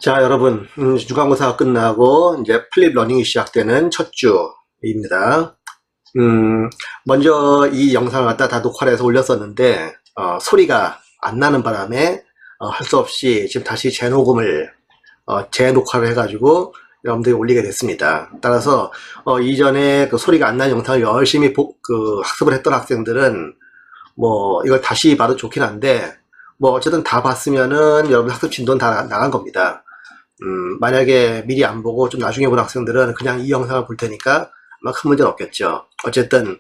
자, 여러분, 중간고사가 끝나고 이제 플립 러닝이 시작되는 첫 주입니다. 먼저 이 영상을 갖다 다 녹화를 해서 올렸었는데 소리가 안 나는 바람에 할 수 없이 지금 다시 재녹음을 재녹화를 해가지고 여러분들이 올리게 됐습니다. 따라서 이전에 그 소리가 안 나는 영상을 열심히 학습을 했던 학생들은 뭐 이걸 다시 봐도 좋긴 한데 뭐 어쨌든 다 봤으면은 여러분 학습 진도는 다 나간 겁니다. 만약에 미리 안 보고 좀 나중에 본 학생들은 그냥 이 영상을 볼 테니까 아마 큰 문제는 없겠죠. 어쨌든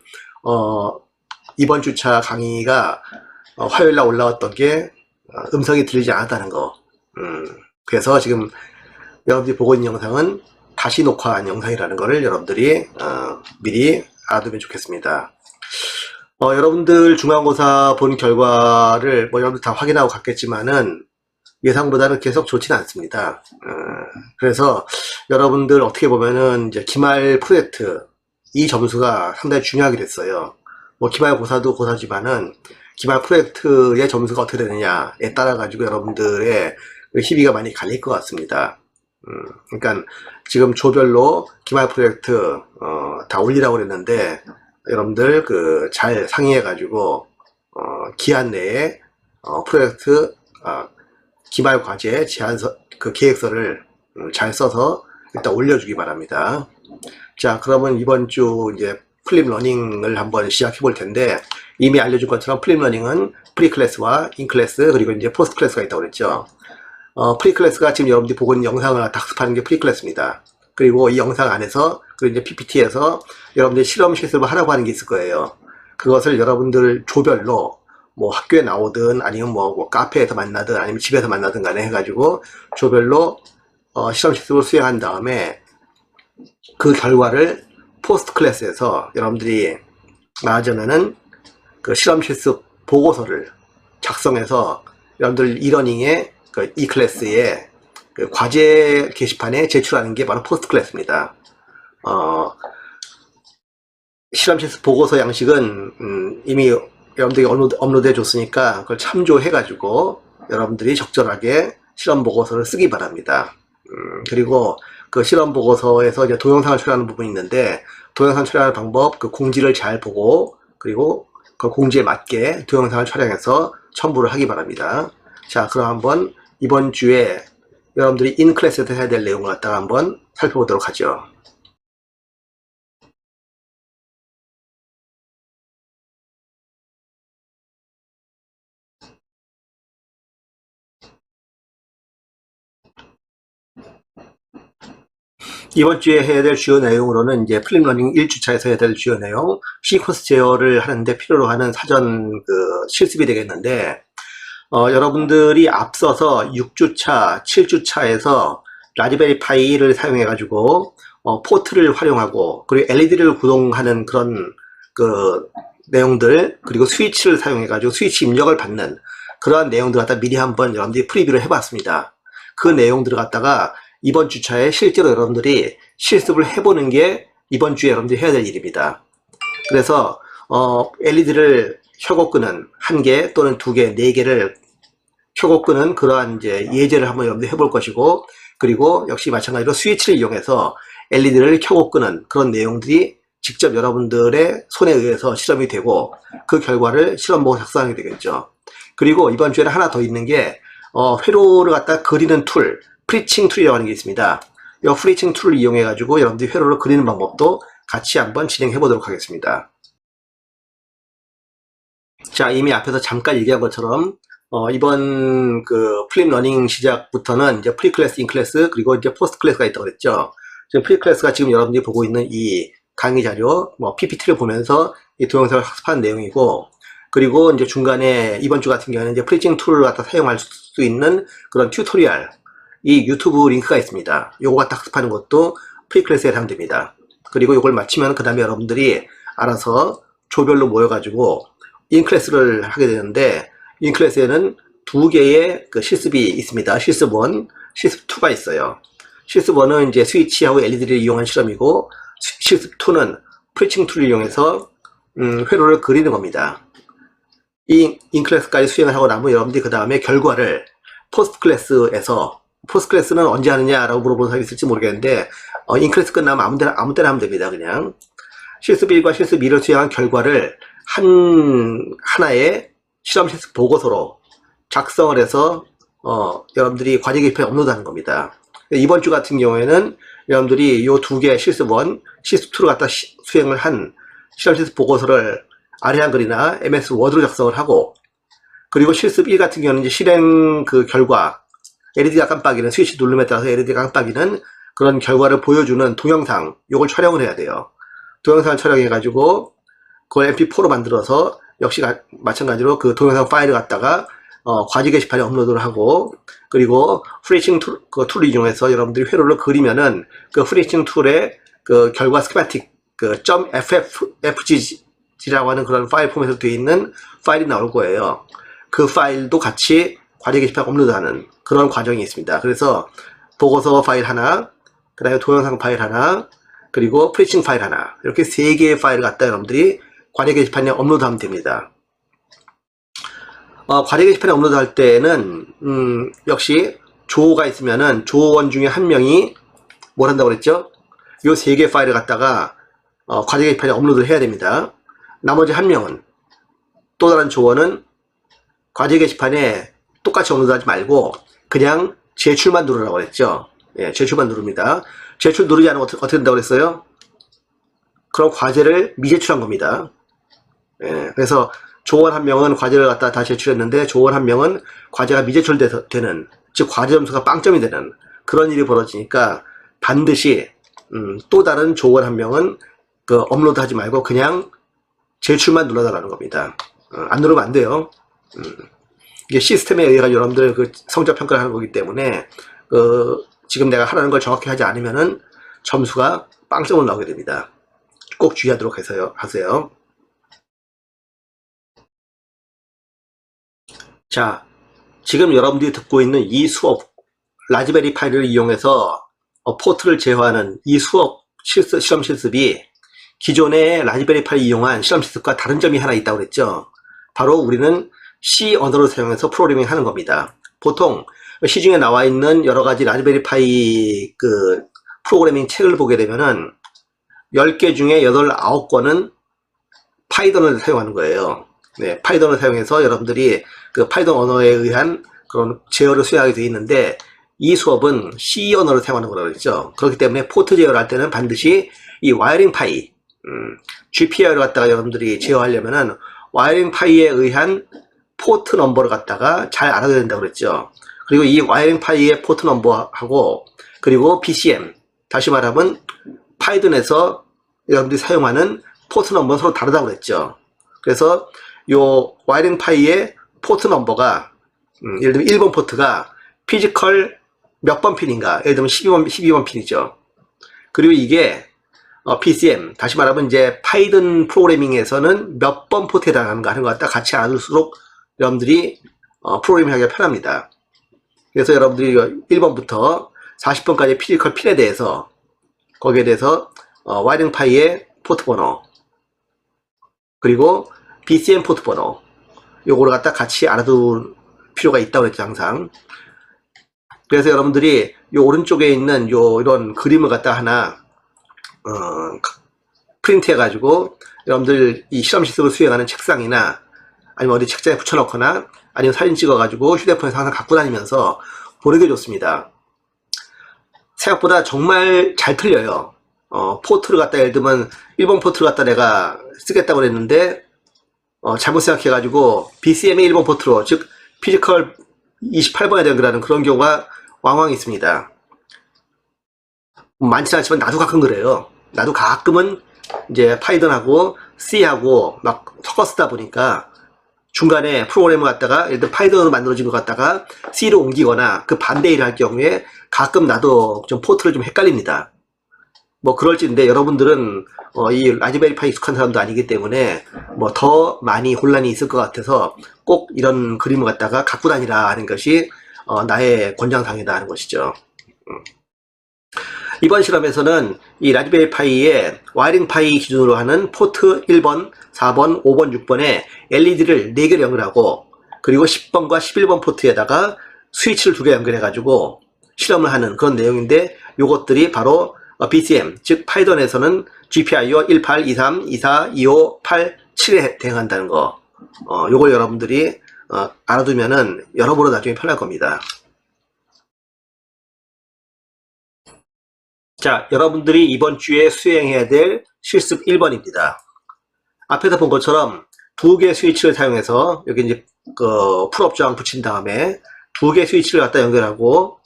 이번 주차 강의가 화요일날 올라왔던 게 음성이 들리지 않았다는 거. 그래서 지금 여러분들이 보고 있는 영상은 다시 녹화한 영상이라는 거를 여러분들이 미리 알아두면 좋겠습니다. 여러분들 중간고사 본 결과를 뭐 여러분들 다 확인하고 갔겠지만은 예상보다는 계속 좋지는 않습니다. 그래서 여러분들 어떻게 보면은 이제 기말 프로젝트 이 점수가 상당히 중요하게 됐어요. 뭐 기말고사도 고사지만은 기말 프로젝트의 점수가 어떻게 되느냐에 따라 가지고 여러분들의 희비가 많이 갈릴 것 같습니다. 그러니까 지금 조별로 기말 프로젝트 다 올리라고 그랬는데 여러분들 잘 상의해 가지고 기한 내에 프로젝트 기말 과제 제안서 계획서를 잘 써서 일단 올려주기 바랍니다. 자, 그러면 이번 주 이제 플립 러닝을 한번 시작해 볼 텐데 이미 알려준 것처럼 플립 러닝은 프리 클래스와 인 클래스 그리고 이제 포스트 클래스가 있다고 그랬죠. 프리 클래스가 지금 여러분들이 보고 있는 영상을 학습하는 게 프리 클래스입니다. 그리고 이 영상 안에서 그리고 이제 PPT에서 여러분들이 실험 실습을 하라고 하는 게 있을 거예요. 그것을 여러분들 조별로 뭐 학교에 나오든 아니면 뭐 카페에서 만나든 아니면 집에서 만나든 간에 해가지고 조별로 실험 실습을 수행한 다음에 그 결과를 포스트 클래스에서 여러분들이 나아지면은 그 실험 실습 보고서를 작성해서 여러분들 이러닝의 이 클래스에 과제 게시판에 제출하는 게 바로 포스트 클래스입니다. 실험 실습 보고서 양식은 이미 여러분들이 업로드해 줬으니까 그걸 참조해 가지고 여러분들이 적절하게 실험 보고서를 쓰기 바랍니다. 그리고 그 실험 보고서에서 이제 동영상을 촬영하는 부분이 있는데 동영상 촬영하는 방법 그 공지를 잘 보고 그리고 그 공지에 맞게 동영상을 촬영해서 첨부를 하기 바랍니다. 자, 그럼 한번 이번 주에 여러분들이 인 클래스에서 해야 될 내용을 갖다가 한번 살펴보도록 하죠. 이번 주에 해야 될 주요 내용으로는 이제 플립 러닝 1주차에서 해야 될 주요 내용, 시퀀스 제어를 하는데 필요로 하는 사전 실습이 되겠는데, 여러분들이 앞서서 6주차, 7주차에서 라즈베리 파이를 사용해가지고, 포트를 활용하고, 그리고 LED를 구동하는 그런 내용들, 그리고 스위치를 사용해가지고 스위치 입력을 받는 그러한 내용들 갖다 미리 한번 여러분들이 프리뷰를 해봤습니다. 그 내용들을 갖다가 이번 주차에 실제로 여러분들이 실습을 해보는 게 이번 주에 여러분들이 해야 될 일입니다. 그래서 LED를 켜고 끄는 1개 또는 2개, 4개를 켜고 끄는 그러한 이제 예제를 한번 여러분들이 해볼 것이고, 그리고 역시 마찬가지로 스위치를 이용해서 LED를 켜고 끄는 그런 내용들이 직접 여러분들의 손에 의해서 실험이 되고 그 결과를 실험 보고 작성하게 되겠죠. 그리고 이번 주에는 하나 더 있는 게 회로를 갖다 그리는 툴, 프리칭 툴이라고 하는 게 있습니다. 이 프리칭 툴을 이용해 가지고 여러분들이 회로를 그리는 방법도 같이 한번 진행해 보도록 하겠습니다. 자, 이미 앞에서 잠깐 얘기한 것처럼 이번 플립 러닝 시작부터는 이제 프리 클래스, 인 클래스, 그리고 이제 포스트 클래스가 있다고 그랬죠. 지금 프리 클래스가 지금 여러분들이 보고 있는 이 강의 자료, PPT를 보면서 이 동영상을 학습하는 내용이고, 그리고 이제 중간에 이번 주 같은 경우에는 이제 프리칭 툴을 갖다 사용할 수 있는 그런 튜토리얼, 이 유튜브 링크가 있습니다. 요거 갖다 학습하는 것도 프리 클래스에 해당됩니다. 그리고 요걸 마치면 그 다음에 여러분들이 알아서 조별로 모여가지고 인 클래스를 하게 되는데, 인 클래스에는 2개의 실습이 있습니다. 실습 1, 실습 2가 있어요. 실습 1은 이제 스위치하고 LED를 이용한 실험이고, 실습 2는 프리칭 툴을 이용해서 회로를 그리는 겁니다. 이 인 클래스까지 수행을 하고 나면 여러분들이 그 다음에 결과를 포스트 클래스에서 포스트클래스는 언제 하느냐라고 물어보는 사람이 있을지 모르겠는데, 인클래스 끝나면 아무 때나 하면 됩니다. 그냥 실습 1과 실습 2를 수행한 결과를 하나의 실험 실습 보고서로 작성을 해서 여러분들이 과제 게시판에 업로드하는 겁니다. 이번 주 같은 경우에는 여러분들이 이 두 개 실습 1, 실습 2를 갖다 수행을 한 실험 실습 보고서를 아래 한글이나 MS 워드로 작성을 하고, 그리고 실습 1 같은 경우는 이제 실행 그 결과, LED가 깜빡이는, 스위치 누름에 따라서 LED가 깜빡이는 그런 결과를 보여주는 동영상, 요걸 촬영을 해야 돼요. 동영상을 촬영해가지고 그걸 mp4로 만들어서 역시 마찬가지로 그 동영상 파일을 갖다가 과제 게시판에 업로드를 하고, 그리고 프리칭 툴을 이용해서 여러분들이 회로를 그리면은 그 프리칭 툴의 그 결과 스키마틱 그 .ffg라고 하는 그런 파일 포맷으로 되어 있는 파일이 나올 거예요. 그 파일도 같이 과제 게시판에 업로드하는 그런 과정이 있습니다. 그래서 보고서 파일 하나, 그 다음에 동영상 파일 하나, 그리고 프리칭 파일 하나, 이렇게 3개의 파일을 갖다 여러분들이 과제 게시판에 업로드하면 됩니다. 과제 게시판에 업로드할 때는 역시 조가 있으면은 조원 중에 한 명이 뭘 한다고 그랬죠? 요 3개 파일을 갖다가 과제 게시판에 업로드를 해야 됩니다. 나머지 한 명은, 또 다른 조원은 과제 게시판에 똑같이 업로드하지 말고 그냥 제출만 누르라고 그랬죠. 예, 제출만 누릅니다. 제출 누르지 않으면 어떻게 된다고 그랬어요? 그럼 과제를 미제출한 겁니다. 예, 그래서 조원 한 명은 과제를 갖다 다 제출했는데 조원 한 명은 과제가 미제출되는, 즉 과제 점수가 빵점이 되는 그런 일이 벌어지니까 반드시 또 다른 조원 한 명은 그 업로드하지 말고 그냥 제출만 눌러달라는 겁니다. 안 누르면 안 돼요. 이게 시스템에 의해 여러분들 그 성적 평가를 하는 거기 때문에 지금 내가 하라는 걸 정확히 하지 않으면은 점수가 빵점을 나오게 됩니다. 꼭 주의하도록 하세요. 자, 지금 여러분들이 듣고 있는 이 수업, 라즈베리 파이를 이용해서 포트를 제어하는 이 수업 실험 실습이 기존의 라즈베리 파이를 이용한 실험 실습과 다른 점이 하나 있다고 그랬죠. 바로 우리는 C 언어를 사용해서 프로그래밍 하는 겁니다. 보통 시중에 나와 있는 여러 가지 라즈베리 파이 그 프로그래밍 책을 보게 되면은 10개 중에 8, 9권은 파이썬을 사용하는 거예요. 네, 파이썬을 사용해서 여러분들이 그 파이썬 언어에 의한 그런 제어를 수행하게 되어 있는데, 이 수업은 C 언어를 사용하는 거라고 그랬죠. 그렇기 때문에 포트 제어를 할 때는 반드시 이 와이어링 파이, GPI를 갖다가 여러분들이 제어하려면은 와이어링 파이에 의한 포트 넘버를 갖다가 잘 알아야 된다고 그랬죠. 그리고 이 와이어링 파이의 포트 넘버하고, 그리고 BCM, 다시 말하면 파이썬에서 여러분들이 사용하는 포트 넘버는 서로 다르다고 그랬죠. 그래서 요 와이어링 파이의 포트 넘버가 예를 들면 1번 포트가 피지컬 몇 번 핀인가, 예를 들면 12번 핀이죠. 그리고 이게 PCM, 다시 말하면 이제 파이썬 프로그래밍에서는 몇 번 포트에 해당하는가 하는 것 같다 같이 알을수록 여러분들이 프로그래밍 하기가 편합니다. 그래서 여러분들이 1번부터 40번까지 피지컬 핀에 대해서, 거기에 대해서 와이어링 파이의 포트 번호, 그리고 BCM 포트 번호, 요거를 갖다 같이 알아둘 필요가 있다고 그랬죠, 항상. 그래서 여러분들이 요 오른쪽에 있는 이런 그림을 갖다 하나 프린트 해가지고 여러분들 이 실험 실습을 수행하는 책상이나 아니면 어디 책장에 붙여놓거나 아니면 사진 찍어가지고 휴대폰에서 항상 갖고 다니면서 보는 게 좋습니다. 생각보다 정말 잘 틀려요. 포트를 갖다, 예를 들면 1번 포트를 갖다 내가 쓰겠다고 그랬는데 잘못 생각해가지고 BCM의 1번 포트로, 즉 피지컬 28번에 대한 그런 경우가 왕왕 있습니다. 많지는 않지만 나도 가끔 그래요. 나도 가끔은 이제 파이썬하고 C하고 막 섞어 쓰다 보니까 중간에 프로그램을 갖다가 예를 들어 파이썬으로 만들어진 것 갖다가 C로 옮기거나 그 반대 일을 할 경우에 가끔 나도 좀 포트를 좀 헷갈립니다. 뭐 그럴지인데 여러분들은 이 라즈베리 파이 익숙한 사람도 아니기 때문에 뭐 더 많이 혼란이 있을 것 같아서 꼭 이런 그림을 갖다가 갖고 다니라 하는 것이 나의 권장사항이다 하는 것이죠. 이번 실험에서는 이 라즈베리 파이의 와이어링 파이 기준으로 하는 포트 1번, 4번, 5번, 6번에 LED를 4개를 연결하고, 그리고 10번과 11번 포트에다가 스위치를 2개 연결해 가지고 실험을 하는 그런 내용인데, 요것들이 바로 BCM, 즉 파이썬에서는 GPIO 18, 23, 24, 25, 8, 7에 대응한다는 거. 요걸 여러분들이 알아두면은 여러모로 나중에 편할 겁니다. 자, 여러분들이 이번 주에 수행해야 될 실습 1번입니다. 앞에서 본 것처럼 두 개의 스위치를 사용해서 여기 이제 그 풀업 저항 붙인 다음에 두 개의 스위치를 갖다 연결하고,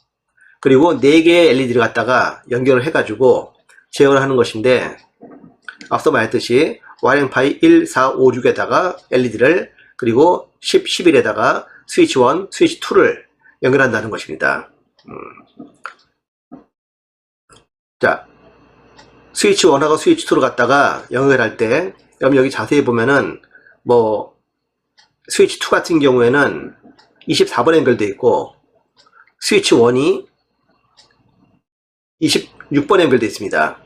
그리고 네 개의 LED를 갖다가 연결을 해가지고 제어를 하는 것인데, 앞서 말했듯이 와이링파이 1, 4, 5, 6에다가 LED를, 그리고 10, 11에다가 스위치 1, 스위치 2를 연결한다는 것입니다. 자, 스위치 1하고 스위치 2를 갖다가 연결할 때, 여러분 여기 자세히 보면은 뭐 스위치 2 같은 경우에는 24번 연결되어 있고, 스위치 1이 26번 연결되어 있습니다.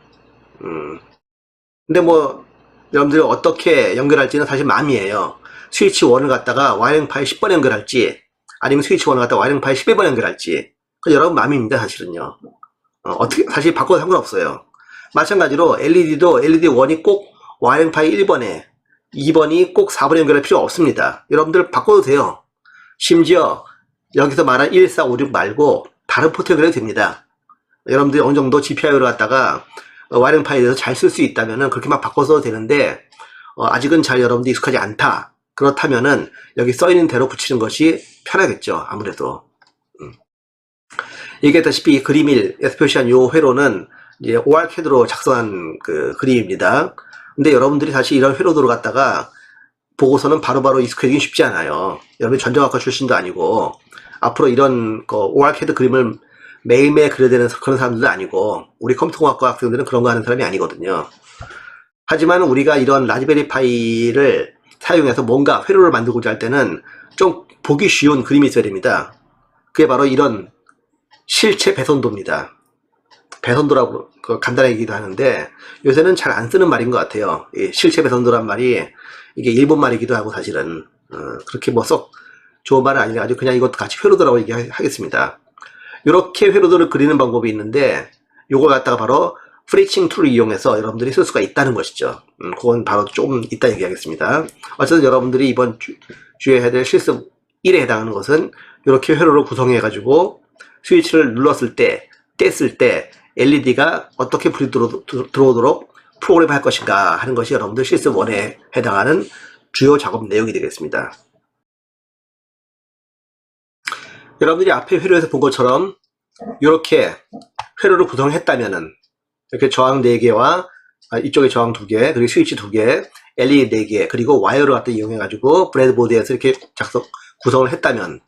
근데 뭐 여러분들이 어떻게 연결할지는 사실 마음이에요. 스위치 1을 갖다가 와이링파이 10번 연결할지, 아니면 스위치 1을 갖다가 와이링파이 11번 연결할지, 그건 여러분 마음입니다. 사실은요. 어떻게 사실 바꿔도 상관없어요. 마찬가지로 LED도 LED 1이 꼭 와이링파이 1번에, 2번이 꼭 4번에 연결할 필요 없습니다. 여러분들 바꿔도 돼요. 심지어 여기서 말한 1, 4, 5, 6 말고 다른 포트 연결해도 됩니다. 여러분들이 어느 정도 GPIO를 갖다가 와이링파이에 대해서 잘 쓸 수 있다면은 그렇게 막 바꿔서도 되는데, 아직은 잘 여러분들이 익숙하지 않다. 그렇다면은 여기 써있는 대로 붙이는 것이 편하겠죠. 아무래도. 얘기했다시피 이 그림 1에서 표시한 이 회로는 이제 ORCAD로 작성한 그 그림입니다. 근데 여러분들이 사실 이런 회로도를 갖다가 보고서는 바로바로 익숙해지기 쉽지 않아요. 여러분이 전자학과 출신도 아니고, 앞으로 이런 ORCAD 그림을 매일매일 그려야 되는 그런 사람들도 아니고, 우리 컴퓨터공학과 학생들은 그런 거 하는 사람이 아니거든요. 하지만 우리가 이런 라즈베리 파이를 사용해서 뭔가 회로를 만들고자 할 때는 좀 보기 쉬운 그림이 있어야 됩니다. 그게 바로 이런 실체 배선도입니다. 배선도라고 간단하게 얘기도 하는데, 요새는 잘 안 쓰는 말인 것 같아요. 이 실체 배선도란 말이 이게 일본 말이기도 하고, 사실은 그렇게 뭐 썩 좋은 말은 아니라 그냥 이것도 같이 회로도라고 얘기하겠습니다. 이렇게 회로도를 그리는 방법이 있는데, 요걸 갖다가 바로 프리칭 툴을 이용해서 여러분들이 쓸 수가 있다는 것이죠. 그건 바로 좀 이따 얘기하겠습니다. 어쨌든 여러분들이 이번 주에 해야 될 실습 1에 해당하는 것은 이렇게 회로를 구성해 가지고 스위치를 눌렀을 때, 뗐을 때 LED가 어떻게 불이 들어오도록 프로그램할 것인가 하는 것이 여러분들 실습 1에 해당하는 주요 작업 내용이 되겠습니다. 여러분들이 앞에 회로에서 본 것처럼 이렇게 회로를 구성했다면은, 이렇게 저항 4개와 이쪽에 저항 2개, 그리고 스위치 2개, LED 4개, 그리고 와이어를 갖다 이용해 가지고 브레드보드에서 이렇게 구성을 했다면,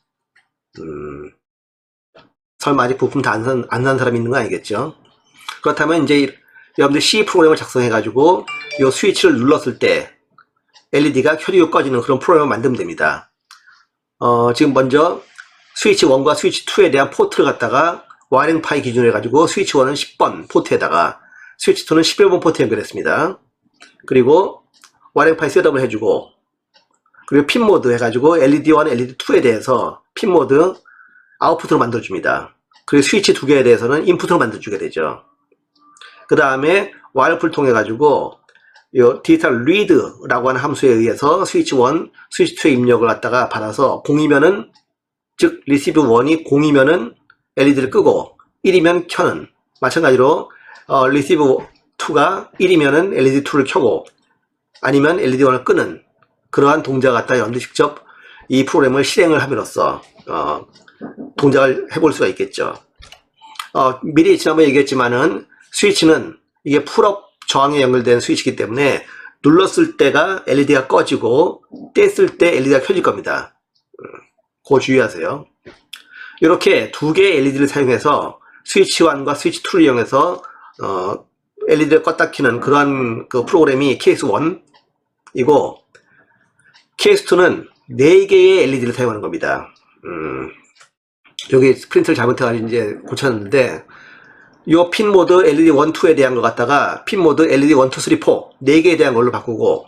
설마 아직 부품 다 안 산 사람이 있는 거 아니겠죠? 그렇다면 이제 여러분들 C 프로그램을 작성해 가지고 이 스위치를 눌렀을 때 LED가 켜지고 꺼지는 그런 프로그램을 만들면 됩니다. 지금 먼저 스위치 1과 스위치 2에 대한 포트를 갖다가 와이링 파이 기준으로 해가지고 스위치 1은 10번 포트에다가 스위치 2는 11번 포트에 연결했습니다. 그리고 와이링 파이 셋업을 해주고, 그리고 핀 모드 해가지고 LED 1, LED 2에 대해서 핀 모드 아웃풋으로 만들어줍니다. 그리고 스위치 2개에 대해서는 인풋으로 만들어주게 되죠. 그 다음에 와이어풀 통해 가지고 요 디지털 리드라고 하는 함수에 의해서 스위치 1, 스위치 2의 입력을 갖다가 받아서 0이면은, 즉 리시브 1이 0이면은 LED를 끄고 1이면 켜는, 마찬가지로 리시브 2가 1이면은 LED 2를 켜고 아니면 LED 1을 끄는 그러한 동작 갖다 여러분들 직접 이 프로그램을 실행을 함으로써 동작을 해볼 수가 있겠죠. 미리 지난번에 얘기했지만은 스위치는 이게 풀업 저항에 연결된 스위치이기 때문에 눌렀을 때가 LED가 꺼지고 뗐을 때 LED가 켜질 겁니다. 그거 주의하세요. 이렇게 두 개의 LED를 사용해서 스위치 1과 스위치 2를 이용해서 LED를 껐다 켜는 그러한 그 프로그램이 케이스 1이고, 케이스 2는 4개의 LED를 사용하는 겁니다. 여기 프린트를 잘못해가지고 이제 고쳤는데, 요 핀 모드 LED 1, 2에 대한 것 갖다가 핀 모드 LED 1, 2, 3, 4 4개에 대한 걸로 바꾸고,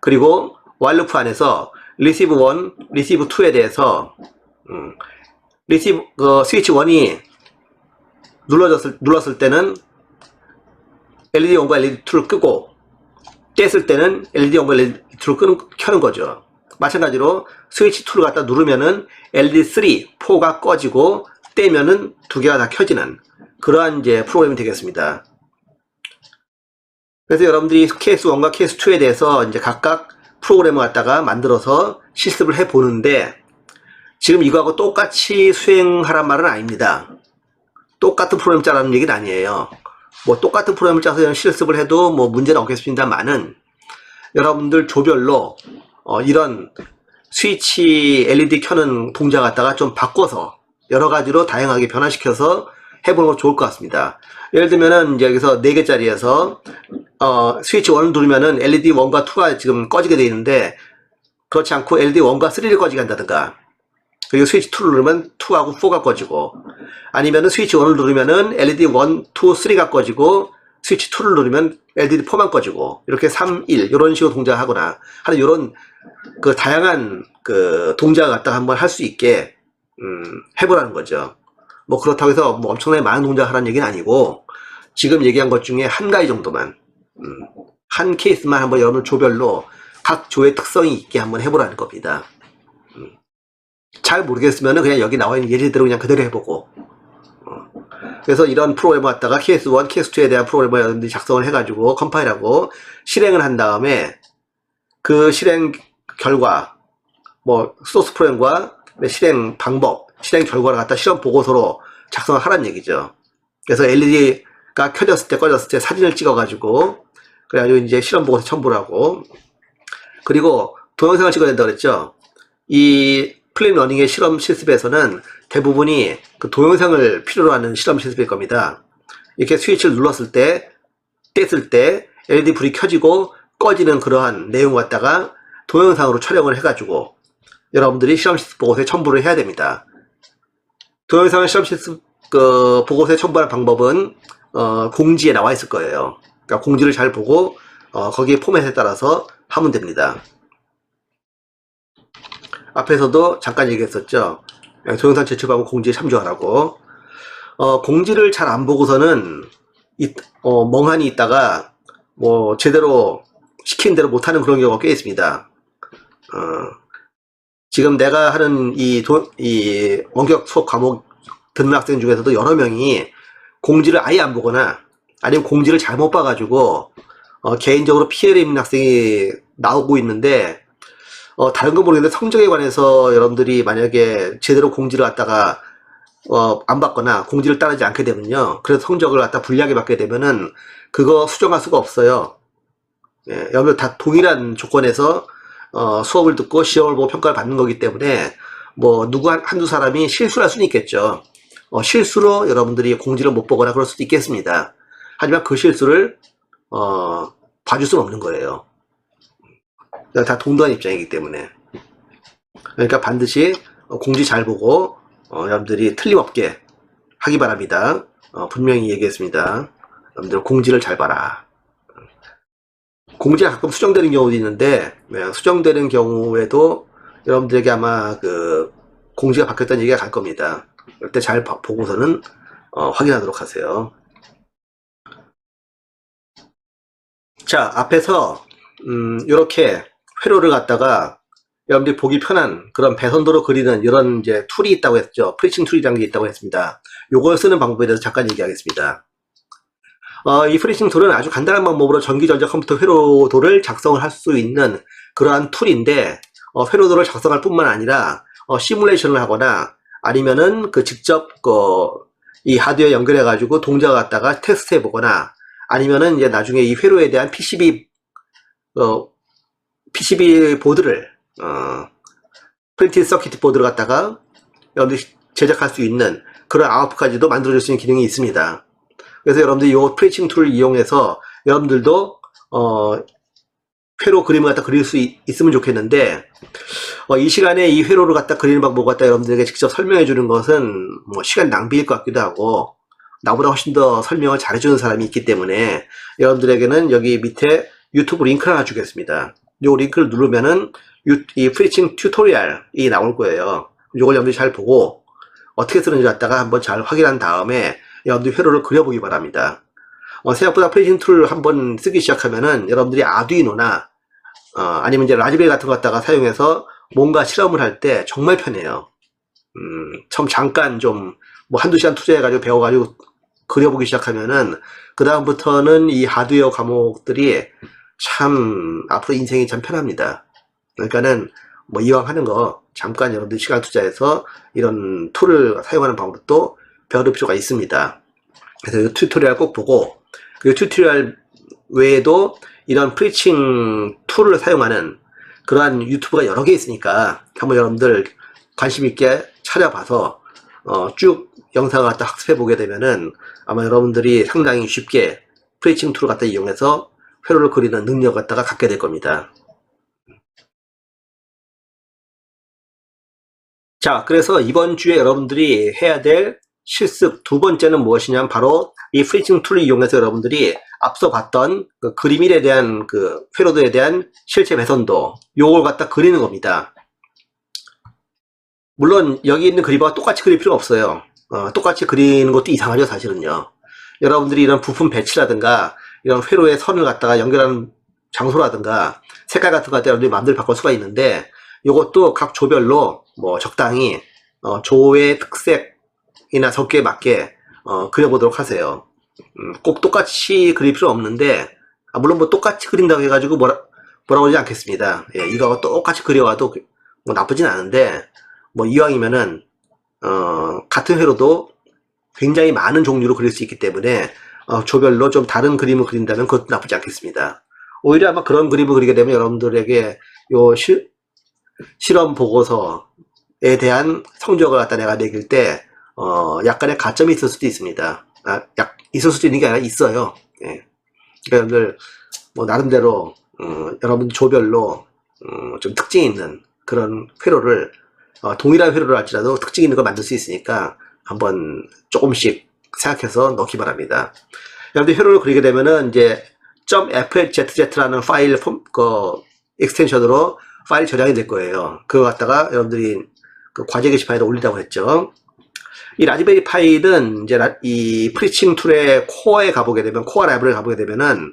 그리고 와일루프 안에서 리시브 1, 리시브 2에 대해서 스위치 1이 눌렀을 때는 LED 1과 LED 2를 끄고, 뗐을 때는 LED 1과 LED 2를 켜는 거죠. 마찬가지로 스위치 2를 갖다 누르면은 LED 3, 4가 꺼지고, 떼면은 두 개가 다 켜지는 그러한 이제 프로그램이 되겠습니다. 그래서 여러분들이 케이스 1과 케이스 2에 대해서 이제 각각 프로그램을 갖다가 만들어서 실습을 해 보는데, 지금 이거하고 똑같이 수행하란 말은 아닙니다. 똑같은 프로그램 짜라는 얘기는 아니에요. 뭐 똑같은 프로그램을 짜서 실습을 해도 뭐 문제는 없겠습니다만은, 여러분들 조별로 이런 스위치 LED 켜는 동작 갖다가 좀 바꿔서 여러 가지로 다양하게 변화시켜서 해보는 거 좋을 것 같습니다. 예를 들면은 이제 여기서 4개짜리에서 스위치 1을 누르면은 LED 1과 2가 지금 꺼지게 되어 있는데, 그렇지 않고 LED 1과 3를 꺼지게 한다든가, 그리고 스위치 2를 누르면 2하고 4가 꺼지고, 아니면은 스위치 1을 누르면은 LED 1, 2, 3가 꺼지고, 스위치 2를 누르면 LED 4만 꺼지고, 이렇게 3, 1 이런 식으로 동작을 하거나 하는 이런 그 다양한 그 동작을 갖다가 한번 할 수 있게 해보라는 거죠. 뭐 그렇다고 해서 뭐 엄청나게 많은 동작을 하라는 얘기는 아니고, 지금 얘기한 것 중에 한 가지 정도만, 한 케이스만 한번 여러분 조별로 각 조의 특성이 있게 한번 해보라는 겁니다. 잘 모르겠으면 그냥 여기 나와 있는 예제대로 그냥 그대로 해보고, 그래서 이런 프로그램을 갖다가 케이스 1, 케이스 2에 대한 프로그램을 여러분들이 작성을 해가지고 컴파일하고 실행을 한 다음에, 그 실행 결과, 뭐 소스 프로그램과 실행 방법, 실행 결과를 갖다 시험 보고서로 작성을 하라는 얘기죠. 그래서 LED가 켜졌을 때 꺼졌을 때 사진을 찍어가지고, 그래가지고 이제 실험 보고서 첨부를 하고, 그리고 동영상을 찍어야 된다고 그랬죠. 이 플레임 러닝의 실험 실습에서는 대부분이 그 동영상을 필요로 하는 실험 실습일 겁니다. 이렇게 스위치를 눌렀을 때, 뗐을 때 LED 불이 켜지고 꺼지는 그러한 내용 갖다가 동영상으로 촬영을 해가지고 여러분들이 실험 실습 보고서에 첨부를 해야 됩니다. 동영상을 실험 실습 보고서에 첨부하는 방법은 공지에 나와 있을 거예요. 그러니까 공지를 잘 보고 거기에 포맷에 따라서 하면 됩니다. 앞에서도 잠깐 얘기했었죠. 동영상 제출하고 공지에 참조하라고. 공지를 잘 안 보고서는 멍하니 있다가 뭐 제대로 시킨 대로 못하는 그런 경우가 꽤 있습니다. 지금 내가 하는 이 원격 수업 과목 듣는 학생 중에서도 여러 명이 공지를 아예 안 보거나 아니면 공지를 잘못 봐가지고 개인적으로 피해를 입는 학생이 나오고 있는데, 다른 건 모르겠는데 성적에 관해서 여러분들이 만약에 제대로 공지를 갖다가 안 받거나 공지를 따르지 않게 되면요, 그래서 성적을 갖다 불리하게 받게 되면은 그거 수정할 수가 없어요. 예, 여러분들 다 동일한 조건에서 수업을 듣고 시험을 보고 평가를 받는 거기 때문에 뭐 누구 한두 사람이 실수를 할 수는 있겠죠. 실수로 여러분들이 공지를 못 보거나 그럴 수도 있겠습니다. 하지만 그 실수를 봐줄 수는 없는 거예요. 다 동등한 입장이기 때문에. 그러니까 반드시 공지 잘 보고 여러분들이 틀림없게 하기 바랍니다. 분명히 얘기했습니다. 여러분들 공지를 잘 봐라. 공지가 가끔 수정되는 경우도 있는데, 수정되는 경우에도 여러분들에게 아마 그 공지가 바뀌었다는 얘기가 갈 겁니다. 그럴 때 잘 보고서는 확인하도록 하세요. 자, 앞에서 이렇게 회로를 갖다가 여러분들이 보기 편한 그런 배선도로 그리는 이런 이제 툴이 있다고 했죠. 프리칭 툴이라는 게 있다고 했습니다. 요걸 쓰는 방법에 대해서 잠깐 얘기하겠습니다. 이 프리칭 툴은 아주 간단한 방법으로 전기전자 컴퓨터 회로도를 작성을 할 수 있는 그러한 툴인데, 회로도를 작성할 뿐만 아니라 시뮬레이션을 하거나 아니면은 그 직접 이 하드웨어 연결해 가지고 동작을 갖다가 테스트 해보거나, 아니면은 이제 나중에 이 회로에 대한 PCB 보드를 프린티드 서킷 보드를 갖다가 여러분들이 제작할 수 있는 그런 아웃풋까지도 만들어줄 수 있는 기능이 있습니다. 그래서 여러분들이 이 프리칭 툴을 이용해서 여러분들도 회로 그림을 갖다 그릴 수 있으면 좋겠는데, 이 시간에 이 회로를 갖다 그리는 방법 갖다 여러분들에게 직접 설명해 주는 것은 뭐 시간 낭비일 것 같기도 하고, 나보다 훨씬 더 설명을 잘해주는 사람이 있기 때문에 여러분들에게는 여기 밑에 유튜브 링크를 하나 주겠습니다. 이 링크를 누르면은 이 프리칭 튜토리얼이 나올 거예요. 이걸 여러분들이 잘 보고 어떻게 쓰는지 갖다가 한번 잘 확인한 다음에 여러분들이 회로를 그려보기 바랍니다. 생각보다 프레징 툴을 한번 쓰기 시작하면은 여러분들이 아두이노나 아니면 이제 라즈베리 같은 거 갖다가 사용해서 뭔가 실험을 할 때 정말 편해요. 처음 잠깐 좀 뭐 한두 시간 투자해가지고 배워가지고 그려보기 시작하면은 그 다음부터는 이 하드웨어 과목들이 참 앞으로 인생이 참 편합니다. 그러니까는 뭐 이왕 하는 거 잠깐 여러분들 시간 투자해서 이런 툴을 사용하는 방법도 배울 필요가 있습니다. 그래서 이 튜토리얼 꼭 보고, 그 튜토리얼 외에도 이런 프리칭 툴을 사용하는 그러한 유튜브가 여러 개 있으니까 한번 여러분들 관심 있게 찾아봐서 쭉 영상을 갖다 학습해 보게 되면은 아마 여러분들이 상당히 쉽게 프리칭 툴을 갖다 이용해서 회로를 그리는 능력을 갖다가 갖게 될 겁니다. 자, 그래서 이번 주에 여러분들이 해야 될 실습 두 번째는 무엇이냐면 바로 이 프리칭 툴을 이용해서 여러분들이 앞서 봤던 그 그림일에 대한 그 회로도에 대한 실체 배선도 요걸 갖다 그리는 겁니다. 물론 여기 있는 그림과 똑같이 그릴 필요가 없어요. 똑같이 그리는 것도 이상하죠, 사실은요. 여러분들이 이런 부품 배치라든가 이런 회로의 선을 갖다가 연결하는 장소라든가 색깔 같은 거 여러분들이 마음대로 바꿀 수가 있는데 이것도 각 조별로 뭐 적당히 조의 특색이나 성격에 맞게 그려보도록 하세요. 꼭 똑같이 그릴 필요 없는데 물론 뭐 똑같이 그린다고 해가지고 뭐라고 하지 않겠습니다. 예, 이거 똑같이 그려와도 뭐 나쁘진 않은데 뭐 이왕이면은 같은 회로도 굉장히 많은 종류로 그릴 수 있기 때문에 조별로 좀 다른 그림을 그린다면 그것도 나쁘지 않겠습니다. 오히려 아마 그런 그림을 그리게 되면 여러분들에게 요 실험 보고서에 대한 성적을 갖다 내가 매길 때 약간의 가점이 있을 수도 있습니다. 있을 수도 있는 게 아니라 있어요. 예. 그러니까 여러분들 뭐 나름대로 여러분 조별로 좀 특징이 있는 그런 회로를 동일한 회로를 할지라도 특징 있는 걸 만들 수 있으니까 한번 조금씩 생각해서 넣기 바랍니다. 여러분들 회로를 그리게 되면은 이제 .fz라는 파일 익스텐션으로 파일이 저장이 될 거예요. 그거 갖다가 여러분들이 그 과제 게시판에 올리라고 했죠. 이 라즈베리 파이는 이제 이 프리칭 툴의 코어에 가보게 되면, 코어 라이브러리에 가보게 되면은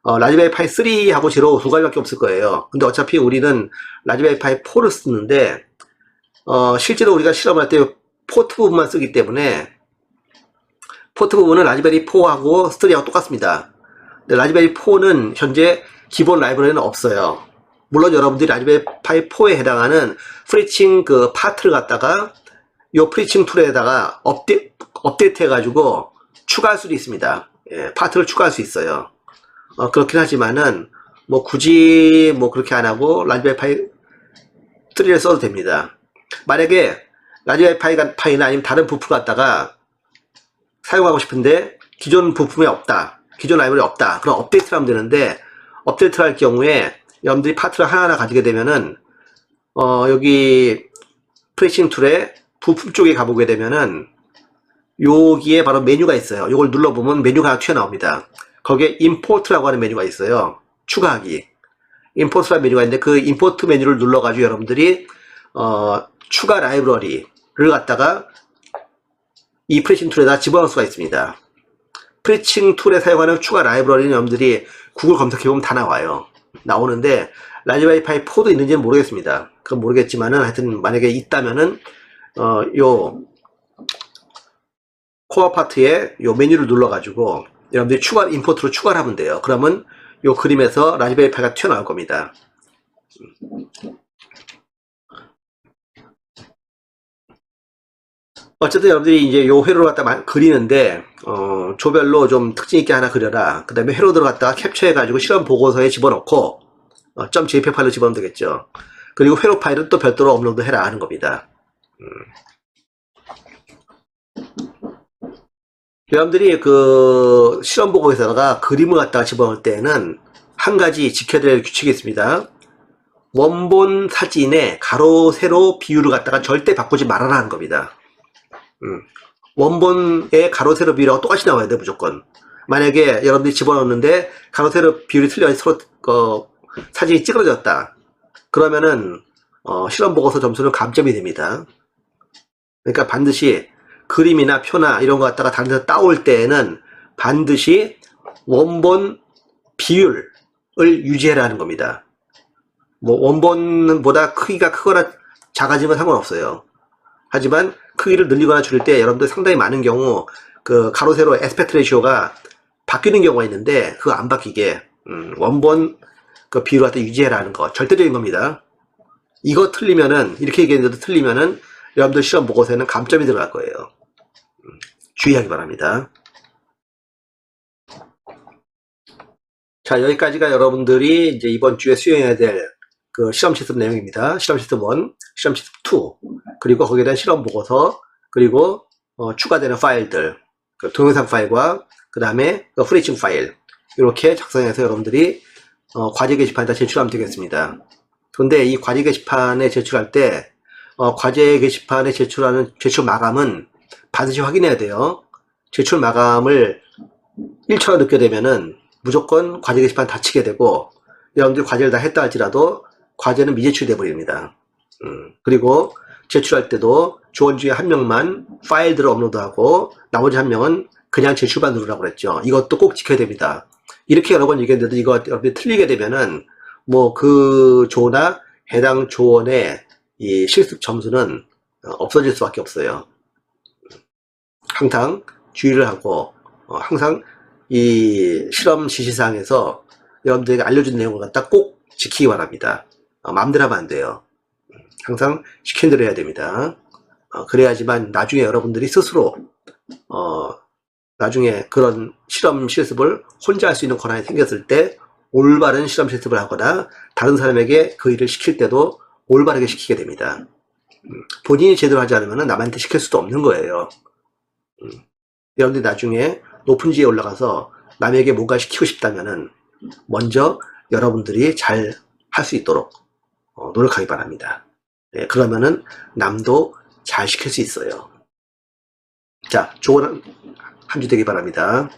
라즈베리 파이 3하고 0 두 가지밖에 없을 거예요. 근데 어차피 우리는 라즈베리 파이 4를 쓰는데 실제로 우리가 실험할 때 포트 부분만 쓰기 때문에 포트 부분은 라즈베리 4하고 3하고 똑같습니다. 근데 라즈베리 4는 현재 기본 라이브러리는 없어요. 물론 여러분들이 라즈베리 파이 4에 해당하는 프리칭 그 파트를 갖다가 요 프리칭 툴에다가 업데이트 해가지고 추가할 수도 있습니다. 예, 파트를 추가할 수 있어요. 그렇긴 하지만은 뭐 굳이 뭐 그렇게 안 하고 라즈베리 파이 3를 써도 됩니다. 만약에 라즈베리 파이나 아니면 다른 부품 갖다가 사용하고 싶은데 기존 부품이 없다, 기존 라이브러리 없다, 그럼 업데이트를 하면 되는데 업데이트를 할 경우에 여러분들이 파트를 하나하나 가지게 되면은 여기 프레싱 툴에 부품 쪽에 가보게 되면은 여기에 바로 메뉴가 있어요. 이걸 눌러보면 메뉴가 하나 튀어나옵니다. 거기에 임포트라고 하는 메뉴가 있어요. 추가하기. 임포트라는 메뉴가 있는데 그 임포트 메뉴를 눌러가지고 여러분들이 추가 라이브러리를 갖다가 이 프레싱 툴에다 집어넣을 수가 있습니다. 프레싱 툴에 사용하는 추가 라이브러리는 여러분들이 구글 검색해보면 다 나와요. 나오는데 라즈베리 파이 4도 있는지는 모르겠습니다. 그건 모르겠지만은 하여튼 만약에 있다면은 요 코어 파트에 요 메뉴를 눌러가지고 여러분들이 임포트로 추가를 하면 돼요. 그러면 요 그림에서 라즈베리 파이가 튀어나올 겁니다. 어쨌든 여러분들이 이제 요 회로를 갖다 그리는데 조별로 좀 특징 있게 하나 그려라. 그 다음에 회로들을 갖다가 캡처해가지고 실험 보고서에 집어넣고 .jpeg 파일로 집어넣으면 되겠죠. 그리고 회로 파일은 또 별도로 업로드 해라 하는 겁니다. 여러분들이 그 실험 보고서에다가 그림을 갖다가 집어넣을 때는 한 가지 지켜야 될 규칙이 있습니다. 원본 사진의 가로 세로 비율을 갖다가 절대 바꾸지 말아라 하는 겁니다. 원본의 가로 세로 비율하고 똑같이 나와야 돼, 무조건. 만약에 여러분들이 집어넣는데 가로 세로 비율이 틀려서 서로 사진이 찌그러졌다, 그러면은 실험 보고서 점수는 감점이 됩니다. 그러니까 반드시 그림이나 표나 이런 거 갖다가 다른 데서 따올 때에는 반드시 원본 비율을 유지해라는 겁니다. 뭐 원본보다 크기가 크거나 작아지면 상관없어요. 하지만 크기를 늘리거나 줄일 때 여러분들 상당히 많은 경우 그 가로 세로 에스펙트 레이쇼가 바뀌는 경우가 있는데 그거 안 바뀌게 원본 그 비율을 갖다 유지해라는 거 절대적인 겁니다. 이거 틀리면은 이렇게 얘기했는데도 틀리면은 여러분들 시험 보고서에는 감점이 들어갈 거예요. 주의하기 바랍니다. 자, 여기까지가 여러분들이 이제 이번 주에 수행해야 될 그 실험 실습 내용입니다. 실험 실습 1, 실험 실습 2, 그리고 거기에 대한 실험 보고서, 그리고 추가되는 파일들, 그 동영상 파일과 그 다음에 그 프레이칭 파일 이렇게 작성해서 여러분들이 과제 게시판에다 제출하면 되겠습니다. 그런데 이 과제 게시판에 제출할 때 과제 게시판에 제출하는 제출 마감은 반드시 확인해야 돼요. 제출 마감을 1초가 늦게 되면은 무조건 과제 게시판 닫히게 되고 여러분들이 과제를 다 했다 할지라도 과제는 미제출돼 버립니다. 그리고 제출할 때도 조원 중에 한 명만 파일들을 업로드하고 나머지 한 명은 그냥 제출만 누르라고 그랬죠. 이것도 꼭 지켜야 됩니다. 이렇게 여러 번 얘기했는데도 이거 여러분들이 틀리게 되면은 뭐 그 조나 해당 조원의 이 실습 점수는 없어질 수밖에 없어요. 항상 주의를 하고 항상 이 실험 지시사항에서 여러분들에게 알려준 내용을 갖다 꼭 지키기 바랍니다. 마음대로 하면 안 돼요. 항상 시킨 대로 해야 됩니다. 그래야지만 나중에 여러분들이 스스로 나중에 그런 실험 실습을 혼자 할 수 있는 권한이 생겼을 때 올바른 실험 실습을 하거나 다른 사람에게 그 일을 시킬 때도 올바르게 시키게 됩니다. 본인이 제대로 하지 않으면 남한테 시킬 수도 없는 거예요. 여러분들이 나중에 높은 지에 올라가서 남에게 뭔가 시키고 싶다면은 먼저 여러분들이 잘 할 수 있도록 노력하기 바랍니다. 네, 그러면은 남도 잘 시킬 수 있어요. 자, 좋은 한 주 되기 바랍니다.